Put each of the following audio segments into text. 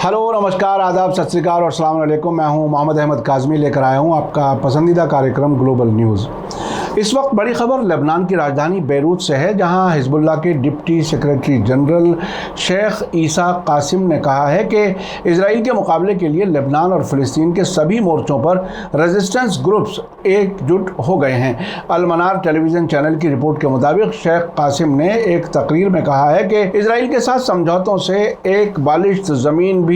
Hello, नमस्कार, आदाब, सत श्री अकाल और अस्सलाम वालेकुम। मैं हूं मोहम्मद अहमद काज़मी, लेकर आया हूं आपका पसंदीदा कार्यक्रम ग्लोबल न्यूज़। इस वक्त बड़ी खबर लेबनान की राजधानी बेरूत से है, जहां हिजबुल्लाह के डिप्टी सेक्रेटरी जनरल शेख ईसा कासिम ने कहा है कि इजराइल के मुकाबले के लिए लेबनान और फ़िलिस्तीन के सभी मोर्चों पर रेजिस्टेंस ग्रुप्स एकजुट हो गए हैं। अल मनार टेलीविज़न चैनल की रिपोर्ट के मुताबिक शेख कासिम ने एक तकरीर में कहा है कि इजराइल के साथ समझौतों से एक बालिश्त ज़मीन भी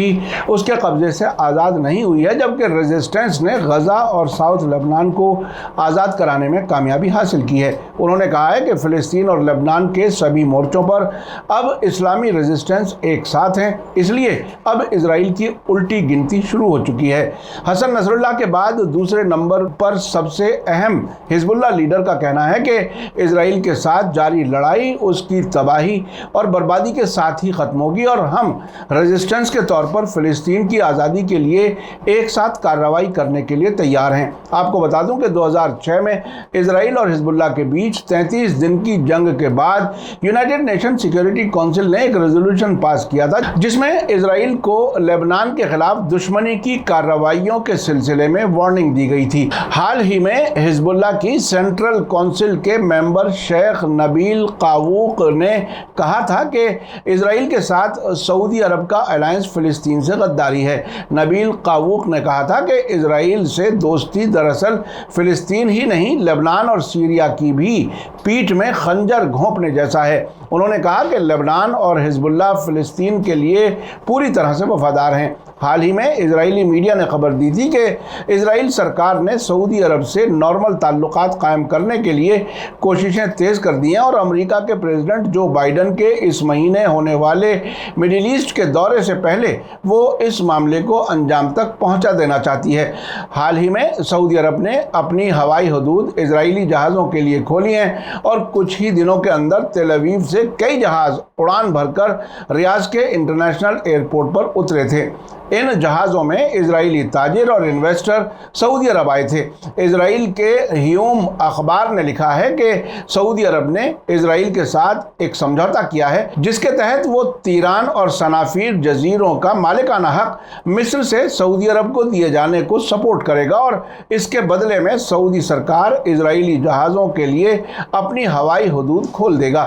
उसके कब्जे से आज़ाद नहीं हुई है, जबकि रेजिस्टेंस ने गज़ा और साउथ लेबनान को आज़ाद कराने में कामयाबी हासिल की है। उन्होंने कहा है कि फ़िलिस्तीन और लेबनान के सभी मोर्चों पर अब इस्लामी रेजिस्टेंस एक साथ हैं, इसलिए अब इजराइल की उल्टी गिनती शुरू हो चुकी है। हसन नसरुल्लाह के बाद दूसरे नंबर पर सबसे अहम हिजबुल्लाह लीडर का कहना है कि इजराइल के साथ जारी लड़ाई उसकी तबाही और बर्बादी के साथ ही ख़त्म होगी और हम रेजिस्टेंस के तौर पर फ़िलिस्तीन की आज़ादी के लिए एक साथ कार्रवाई करने के लिए तैयार हैं। आपको बता दूं कि 2006 में इजराइल और हिजबुल्लाह के बीच 33 दिन की जंग के बाद यूनाइटेड नेशन सिक्योरिटी काउंसिल ने एक रेजोल्यूशन पास किया था, जिसमें इजराइल को लेबनान के खिलाफ दुश्मनी की कार्रवाइयों के सिलसिले में वार्निंग दी गई थी। हाल ही में हिजबुल्लाह की सेंट्रल काउंसिल के मेंबर शेख नबील कावूक ने कहा था कि इजराइल के साथ सऊदी अरब का अलायंस फ़िलिस्तीन से गद्दारी है। नबील कावूक ने कहा था कि इजराइल से दोस्ती दरअसल फ़िलिस्तीन ही नहीं, लेबनान और सीरिया की भी पीठ में खंजर घोंपने जैसा है। उन्होंने कहा कि लेबनान और हिजबुल्लाह फ़िलिस्तीन के लिए पूरी तरह से वफादार हैं। हाल ही में इजरायली मीडिया ने खबर दी थी कि इजराइल सरकार ने सऊदी अरब से नॉर्मल ताल्लुकात कायम करने के लिए कोशिशें तेज़ कर दी हैं और अमेरिका के प्रेसिडेंट जो बाइडन के इस महीने होने वाले मिडिल ईस्ट के दौरे से पहले वो इस मामले को अंजाम तक पहुंचा देना चाहती है। हाल ही में सऊदी अरब ने अपनी हवाई हदूद इजरायली जहाज़ों के लिए खोली हैं और कुछ ही दिनों के अंदर तेल अवीव से कई जहाज़ उड़ान भरकर रियाद के इंटरनेशनल एयरपोर्ट पर उतरे थे। इन जहाज़ों में इजरायली ताजिर और इन्वेस्टर सऊदी अरब आए थे। इजराइल के ह्यूम अखबार ने लिखा है कि सऊदी अरब ने इजराइल के साथ एक समझौता किया है, जिसके तहत वो तीरान और सनाफीर जजीरों का मालिकाना हक मिस्र से सऊदी अरब को दिए जाने को सपोर्ट करेगा और इसके बदले में सऊदी सरकार इजरायली जहाज़ों के लिए अपनी हवाई हदूद खोल देगा।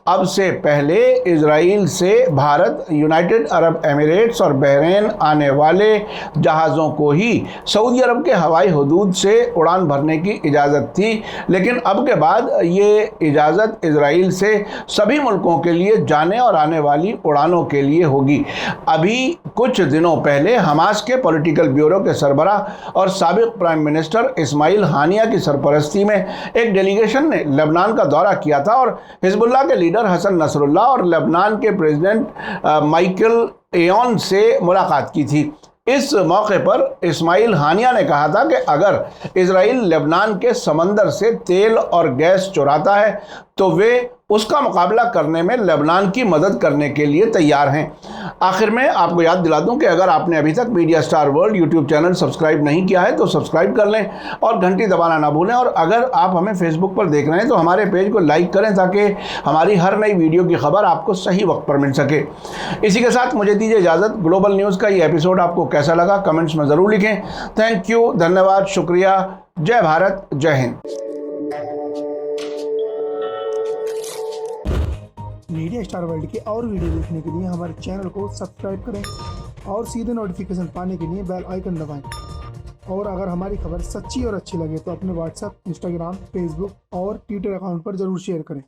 अब से पहले इजराइल से भारत, यूनाइटेड अरब एमिरेट्स और बहरीन आने वाले जहाज़ों को ही सऊदी अरब के हवाई हदूद से उड़ान भरने की इजाज़त थी, लेकिन अब के बाद ये इजाज़त इजराइल से सभी मुल्कों के लिए जाने और आने वाली उड़ानों के लिए होगी। अभी कुछ दिनों पहले हमास के पॉलिटिकल ब्यूरो के सरबराह और साबिक प्राइम मिनिस्टर इस्माइल हानिया की सरपरस्ती में एक डेलीगेशन ने लेबनान का दौरा किया था और हिजबुल्लाह के लीडर हसन नसरुल्लाह और लेबनान के प्रेसिडेंट माइकल एयन से मुलाकात की थी। इस मौके पर इस्माइल हानिया ने कहा था कि अगर इजराइल लेबनान के समंदर से तेल और गैस चुराता है तो वे उसका मुकाबला करने में लेबनान की मदद करने के लिए तैयार हैं। आखिर में आपको याद दिला दूं कि अगर आपने अभी तक media star world YouTube channel subscribe नहीं किया है तो सब्सक्राइब कर लें और घंटी दबाना ना भूलें, और अगर आप हमें फेसबुक पर देख रहे हैं तो हमारे पेज को लाइक करें ताकि हमारी हर नई वीडियो की खबर आपको सही वक्त पर मिल सके। इसी के साथ मुझे दीजिए इजाज़त। ग्लोबल न्यूज़ का ये एपिसोड आपको कैसा लगा कमेंट्स में ज़रूर लिखें। थैंक यू, धन्यवाद, शुक्रिया। जय भारत, जय हिंद। मीडिया स्टार वर्ल्ड के और वीडियो देखने के लिए हमारे चैनल को सब्सक्राइब करें और सीधे नोटिफिकेशन पाने के लिए बेल आइकन दबाएं। और अगर हमारी खबर सच्ची और अच्छी लगे तो अपने व्हाट्सएप, इंस्टाग्राम, फेसबुक और ट्विटर अकाउंट पर ज़रूर शेयर करें।